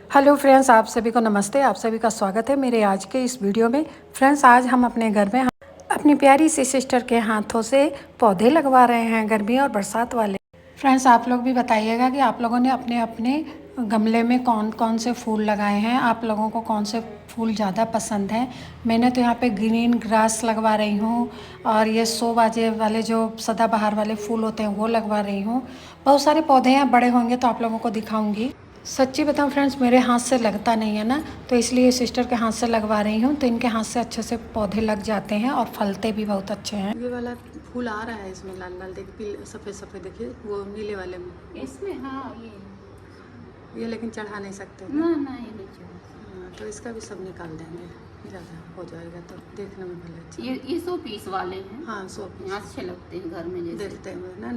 Hello friends, आप सभी को नमस्ते। आप सभी का स्वागत है मेरे आज के इस वीडियो में। फ्रेंड्स, आज हम अपने घर में अपनी प्यारी सी सिस्टर के हाथों से पौधे लगवा रहे हैं, गर्मी और बरसात वाले। फ्रेंड्स, आप लोग भी बताइएगा कि आप लोगों ने अपने अपने गमले में कौन कौन से फूल लगाए हैं, आप लोगों को कौन से फूल ज़्यादा पसंद हैं। मैंने तो यहाँ पे ग्रीन ग्रास लगवा रही हूँ और ये शो बाजे वाले जो सदाबहार वाले फूल होते हैं वो लगवा रही हूँ। बहुत सारे पौधे हैं, बड़े होंगे तो आप लोगों को दिखाऊंगी। सच्ची बताऊं फ्रेंड्स, मेरे हाथ से लगता नहीं है ना, तो इसलिए सिस्टर के हाथ से लगवा रही हूँ। तो इनके हाथ से अच्छे से पौधे लग जाते हैं और फलते भी बहुत अच्छे हैं। ये वाला फूल आ रहा है इसमें, लाल लाल देखिए, पीले सफ़ेद सफ़ेद देखिए, वो नीले वाले में इसमें। हाँ, ये लेकिन चढ़ा नहीं सकते ना ना ये नहीं चढ़ा। हाँ, तो इसका भी सब निकाल देंगे, ज़्यादा हो जाएगा तो देखने में भले अच्छा। ये 100 पीस वाले हैं। हाँ, 100 पीस अच्छे लगते हैं घर में, जैसे देखते हैं ना,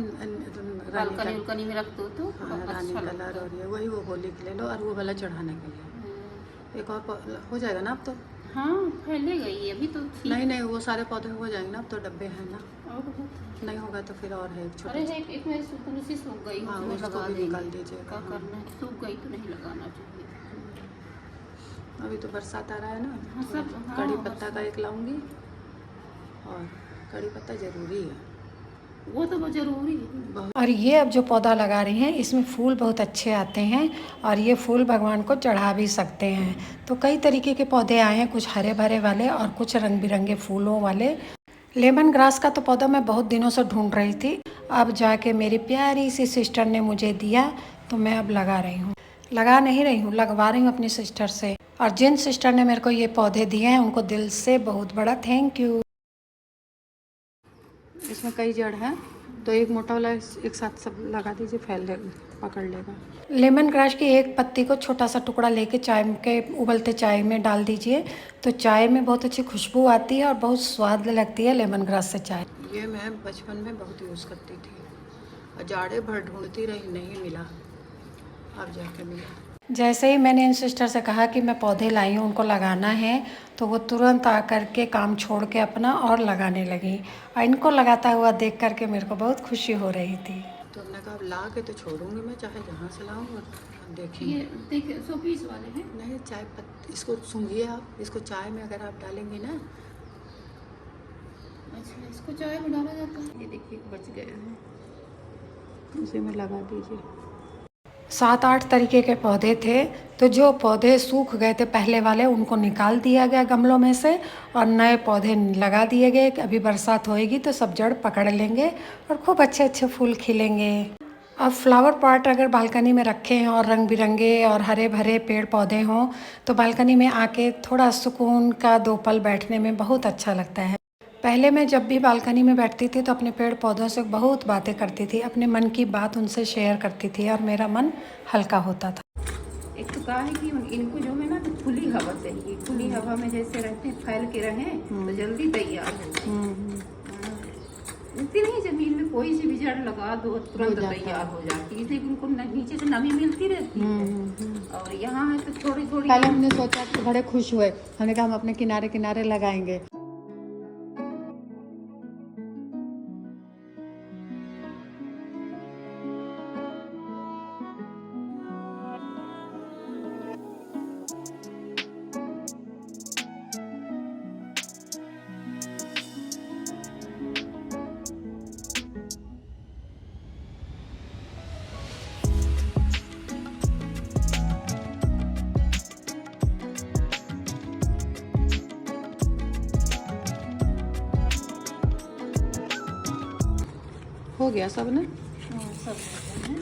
बालकनी उलकनी में रख दो तो हाँ, रानी कलर। और ये वही वो होली के ले लो, और वो वाला चढ़ाने के लिए एक और हो जाएगा ना अब तो। हाँ, फैलेगा ये अभी तो। नहीं नहीं, वो सारे पौधे हो जाएंगे ना, अब तो डब्बे हैं ना। नहीं होगा तो फिर और है अरे एक मेरी तुलसी सूख गई, हाँ, उसमें उसको लगा भी देंगे। निकाल दीजिएगा। क्या करना है, सूख गई तो नहीं लगाना चाहिए। अभी तो बरसात आ रहा है ना। हाँ, सब कड़ी पत्ता का एक लाऊंगी, और कड़ी पत्ता ज़रूरी है, वो तो बहुत ज़रूरी है। और ये अब जो पौधा लगा रही हैं इसमें फूल बहुत अच्छे आते हैं और ये फूल भगवान को चढ़ा भी सकते हैं। तो कई तरीके के पौधे आए हैं, कुछ हरे भरे वाले और कुछ रंग बिरंगे फूलों वाले। लेमन ग्रास का तो पौधा मैं बहुत दिनों से ढूंढ रही थी, अब जाके मेरी प्यारी सी सिस्टर ने मुझे दिया, तो मैं अब लगा रही हूँ। लगा नहीं रही हूँ, लगवा रही हूँ अपनी सिस्टर से। और जिन सिस्टर ने मेरे को ये पौधे दिए हैं उनको दिल से बहुत बड़ा थैंक यू। इसमें कई जड़ हैं, तो एक मोटा वाला एक साथ सब लगा दीजिए, फैल लेगा, पकड़ लेगा। लेमन ग्रास की एक पत्ती को छोटा सा टुकड़ा लेके चाय के उबलते चाय में डाल दीजिए, तो चाय में बहुत अच्छी खुशबू आती है और बहुत स्वाद लगती है लेमन ग्रास से चाय। ये मैं बचपन में बहुत यूज़ करती थी और जाड़े भर ढूंढती रही, नहीं मिला, अब जाके मिला। जैसे ही मैंने इन सिस्टर से कहा कि मैं पौधे लाई हूँ, उनको लगाना है, तो वो तुरंत आकर के काम छोड़ के अपना और लगाने लगी। और इनको लगाता हुआ देख करके मेरे को बहुत खुशी हो रही थी। तो हमने कहा ला के तो छोड़ूंगी मैं, चाहे जहाँ से लाऊँ, और देखिए ये देखिए 100 पीस वाले हैं। नहीं, चाय पत्ती इसको सूंघिए आप, इसको चाय में अगर आप डालेंगे ना। अच्छा, इसको चाय में डाला जाता है। ये देखिए बच गए हैं, इसी में लगा दीजिए। 7-8 तरीके के पौधे थे, तो जो पौधे सूख गए थे पहले वाले उनको निकाल दिया गया गमलों में से और नए पौधे लगा दिए गए कि अभी बरसात होएगी तो सब जड़ पकड़ लेंगे और खूब अच्छे अच्छे फूल खिलेंगे। अब फ्लावर पॉट अगर बालकनी में रखे हैं और रंग बिरंगे और हरे भरे पेड़ पौधे हों, तो बालकनी में आके थोड़ा सुकून का 2 पल बैठने में बहुत अच्छा लगता है। पहले मैं जब भी बालकनी में बैठती थी तो अपने पेड़ पौधों से बहुत बातें करती थी, अपने मन की बात उनसे शेयर करती थी और मेरा मन हल्का होता था। एक तो कहा है कि इनको जो है ना, तो खुली हवा चाहिए। खुली हवा में जैसे रहते हैं, फैल के रहें तो जल्दी तैयार हो। इतनी नहीं, जमीन में कोई सी भी जड़ लगा दो तुरंत तैयार हो जाती है, इसलिए उनको नीचे से नमी मिलती रहती है। और यहाँ है तो थोड़ी थोड़ी। पहले हमने सोचा तो बड़े खुश हुए, हमने कहा हम अपने किनारे किनारे लगाएंगे। हो गया सब ना, सब होते हैं।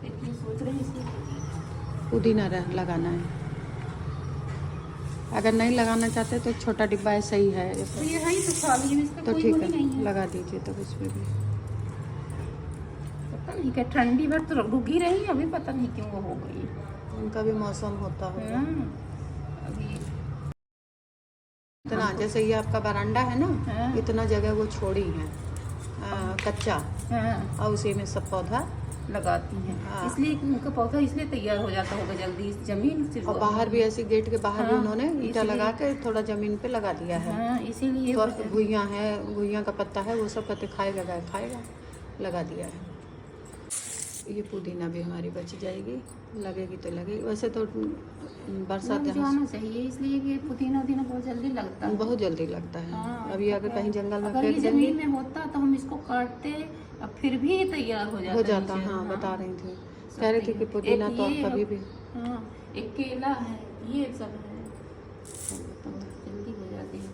इसलिए सोच रहे हैं इसलिए पुदीना लगाना है। अगर नहीं लगाना चाहते तो छोटा डिब्बा ऐसा ही है, तो ये है ही तो खाली है, इसका तो कोई ठीक वो नहीं है, है। लगा दीजिए तब इसमें भी। पता नहीं क्या ठंडी भर तो रुकी रही, अभी पता नहीं क्यों वो हो गई। उनका भी मौसम होता है। अभी इतना जैसे ये आपका बरांडा है ना, हाँ। इतना जगह वो छोड़ी है कच्चा, हाँ, और उसी में सब पौधा लगाती हैं। हाँ। इसलिए उनका पौधा इसलिए तैयार हो जाता होगा जल्दी, इस जमीन से। और बाहर भी ऐसे गेट के बाहर भी हाँ, उन्होंने ईंटा इसीलिए- लगा के थोड़ा जमीन पे लगा दिया है। हाँ, इसीलिए तो घुइयाँ है, घुइयाँ का पत्ता है, वो सब पत्ते खाएगा, गाय खाएगा, लगा दिया है। ये पुदीना भी हमारी बच जाएगी, लगेगी तो लगेगी। वैसे तो बरसात लग जाना चाहिए, इसलिए कि पुदीना उदीना बहुत जल्दी लगता है। बहुत जल्दी लगता है। हाँ, अभी अगर कहीं जंगल में अगर ये फेंक देंगे जमीन में होता तो हम इसको काटते, अब फिर भी ये तैयार हो जाता नीचे। हाँ, बता रही थी, सब कह रही थी तैयार। कि पुदीना एक तो ये कभी भी हाँ, एक केला है, ये सब है, जल्दी हो जाती है।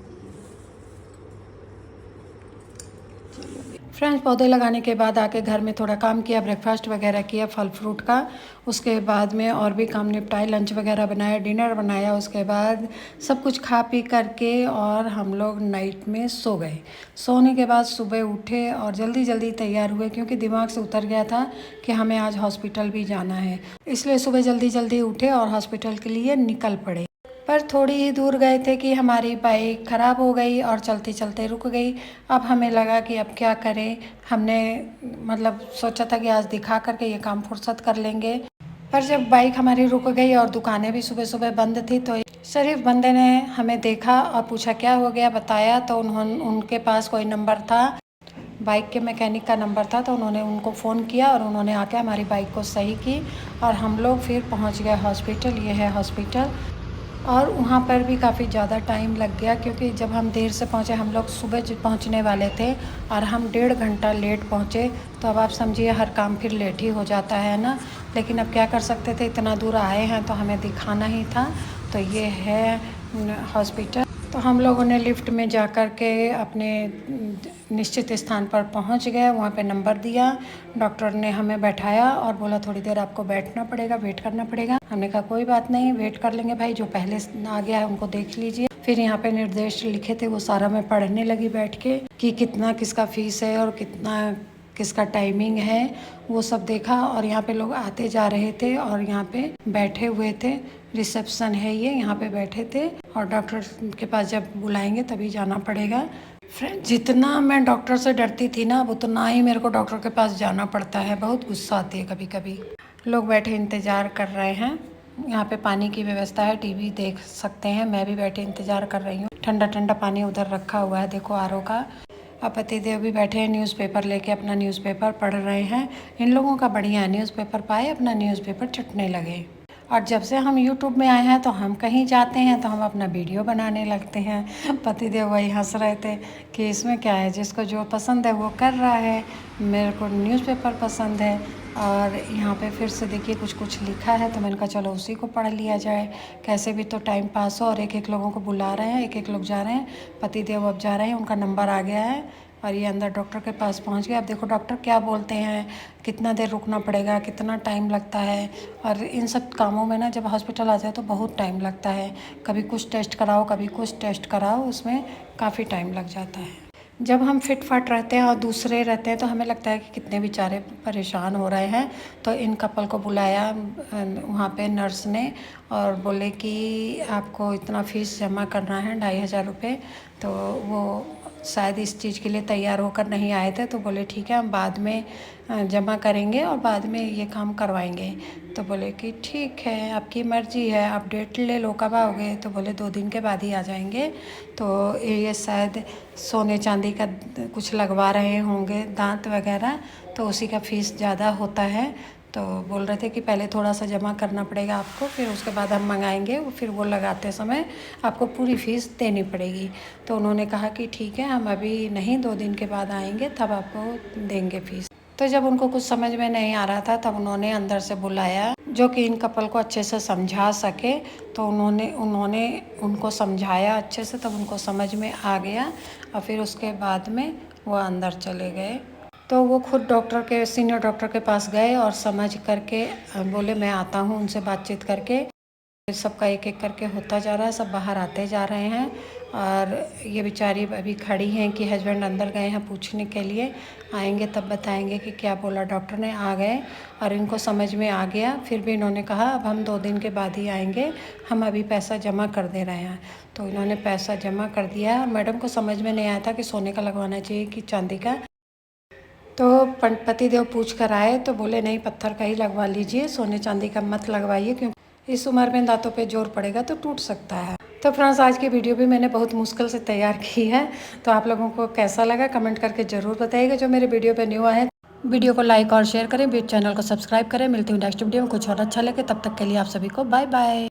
फ्रेंड्स, पौधे लगाने के बाद आके घर में थोड़ा काम किया, ब्रेकफास्ट वगैरह किया फल फ्रूट का। उसके बाद में और भी काम निपटाए, लंच वगैरह बनाया, डिनर बनाया। उसके बाद सब कुछ खा पी करके और हम लोग नाइट में सो गए। सोने के बाद सुबह उठे और जल्दी जल्दी तैयार हुए, क्योंकि दिमाग से उतर गया था कि हमें आज हॉस्पिटल भी जाना है। इसलिए सुबह जल्दी जल्दी उठे और हॉस्पिटल के लिए निकल पड़े। पर थोड़ी ही दूर गए थे कि हमारी बाइक ख़राब हो गई और चलते चलते रुक गई। अब हमें लगा कि अब क्या करें। हमने मतलब सोचा था कि आज दिखा करके ये काम फुर्सत कर लेंगे। पर जब बाइक हमारी रुक गई और दुकानें भी सुबह सुबह बंद थी, तो शरीफ बंदे ने हमें देखा और पूछा क्या हो गया, बताया। तो उनके पास कोई नंबर था, बाइक के मैकेनिक का नंबर था। तो उन्होंने उनको फ़ोन किया और उन्होंने आके हमारी बाइक को सही की और हम लोग फिर पहुंच गए हॉस्पिटल। ये है हॉस्पिटल। और वहाँ पर भी काफ़ी ज़्यादा टाइम लग गया, क्योंकि जब हम देर से पहुँचे, हम लोग सुबह पहुँचने वाले थे और हम 1.5 घंटा लेट पहुँचे। तो अब आप समझिए हर काम फिर लेट ही हो जाता है ना। लेकिन अब क्या कर सकते थे, इतना दूर आए हैं तो हमें दिखाना ही था। तो ये है हॉस्पिटल। तो हम लोगों ने लिफ्ट में जा कर के अपने निश्चित स्थान पर पहुंच गए। वहाँ पे नंबर दिया, डॉक्टर ने हमें बैठाया और बोला थोड़ी देर आपको बैठना पड़ेगा, वेट करना पड़ेगा। हमने कहा कोई बात नहीं, वेट कर लेंगे भाई, जो पहले आ गया है उनको देख लीजिए। फिर यहाँ पे निर्देश लिखे थे, वो सारा मैं पढ़ने लगी बैठ के कि कितना किसका फ़ीस है और कितना किसका टाइमिंग है, वो सब देखा। और यहाँ पे लोग आते जा रहे थे और यहाँ पे बैठे हुए थे। रिसेप्शन है ये, यहाँ पे बैठे थे और डॉक्टर के पास जब बुलाएंगे तभी जाना पड़ेगा। फ्रेंड, जितना मैं डॉक्टर से डरती थी ना, उतना ही मेरे को डॉक्टर के पास जाना पड़ता है। बहुत गुस्सा आती है कभी कभी। लोग बैठे इंतज़ार कर रहे हैं। यहाँ पे पानी की व्यवस्था है, टीवी देख सकते हैं। मैं भी बैठे इंतज़ार कर रही हूँ। ठंडा ठंडा पानी उधर रखा हुआ है, देखो आरओ का। अब पतिदेव भी बैठे हैं, न्यूज़पेपर लेके अपना न्यूज़पेपर पढ़ रहे हैं। इन लोगों का बढ़िया है, न्यूज़पेपर पाए अपना न्यूज़पेपर चटने लगे। और जब से हम यूट्यूब में आए हैं तो हम कहीं जाते हैं तो हम अपना वीडियो बनाने लगते हैं। पतिदेव वही हंस रहे थे कि इसमें क्या है, जिसको जो पसंद है वो कर रहा है। मेरे को न्यूज़पेपर पसंद है। और यहाँ पे फिर से देखिए कुछ कुछ लिखा है, तो मैंने कहा चलो उसी को पढ़ लिया जाए, कैसे भी तो टाइम पास हो। और एक एक लोगों को बुला रहे हैं, एक एक लोग जा रहे हैं। पतिदेव अब जा रहे हैं, उनका नंबर आ गया है और ये अंदर डॉक्टर के पास पहुंच गए। अब देखो डॉक्टर क्या बोलते हैं, कितना देर रुकना पड़ेगा, कितना टाइम लगता है। और इन सब कामों में ना, जब हॉस्पिटल आ जाए तो बहुत टाइम लगता है। कभी कुछ टेस्ट कराओ, कभी कुछ टेस्ट कराओ, उसमें काफ़ी टाइम लग जाता है। जब हम फिट फाट रहते हैं और दूसरे रहते हैं तो हमें लगता है कि कितने बेचारे परेशान हो रहे हैं। तो इन कपल को बुलाया वहाँ पे नर्स ने और बोले कि आपको इतना फ़ीस जमा करना है, 2,500 रुपये। तो वो शायद इस चीज़ के लिए तैयार होकर नहीं आए थे। तो बोले ठीक है, हम बाद में जमा करेंगे और बाद में ये काम करवाएंगे। तो बोले कि ठीक है, आपकी मर्ज़ी है, आप डेट ले लो, कब आओगे। तो बोले 2 दिन के बाद ही आ जाएंगे। तो ये शायद सोने चांदी का कुछ लगवा रहे होंगे, दांत वगैरह, तो उसी का फ़ीस ज़्यादा होता है। तो बोल रहे थे कि पहले थोड़ा सा जमा करना पड़ेगा आपको, फिर उसके बाद हम मंगाएंगे, फिर वो लगाते समय आपको पूरी फ़ीस देनी पड़ेगी। तो उन्होंने कहा कि ठीक है, हम अभी नहीं, 2 दिन के बाद आएंगे, तब आपको देंगे फ़ीस। तो जब उनको कुछ समझ में नहीं आ रहा था, तब उन्होंने अंदर से बुलाया जो कि इन कपल को अच्छे से समझा सके। तो उन्होंने उनको समझाया अच्छे से, तब उनको समझ में आ गया और फिर उसके बाद में वो अंदर चले गए। तो वो खुद डॉक्टर के, सीनियर डॉक्टर के पास गए और समझ करके बोले मैं आता हूँ, उनसे बातचीत करके। सबका एक एक करके होता जा रहा है, सब बाहर आते जा रहे हैं। और ये बेचारी अभी खड़ी हैं कि हस्बैंड अंदर गए हैं पूछने के लिए, आएंगे तब बताएंगे कि क्या बोला डॉक्टर ने। आ गए और इनको समझ में आ गया। फिर भी इन्होंने कहा अब हम 2 दिन के बाद ही आएंगे, हम अभी पैसा जमा कर दे रहे हैं। तो इन्होंने पैसा जमा कर दिया। और मैडम को समझ में नहीं आया था कि सोने का लगवाना चाहिए कि चांदी का। तो पतिदेव पूछ कर आए तो बोले नहीं, पत्थर का ही लगवा लीजिए, सोने चांदी का मत लगवाइए, क्योंकि इस उम्र में दांतों पे जोर पड़ेगा तो टूट सकता है। तो फ्रेंड्स, आज की वीडियो भी मैंने बहुत मुश्किल से तैयार की है। तो आप लोगों को कैसा लगा कमेंट करके ज़रूर बताइएगा। जो मेरे वीडियो पे न्यू है वीडियो को लाइक और शेयर करें, चैनल को सब्सक्राइब करें। मिलती हूँ नेक्स्ट वीडियो में कुछ और अच्छा लगे, तब तक के लिए आप सभी को बाय बाय।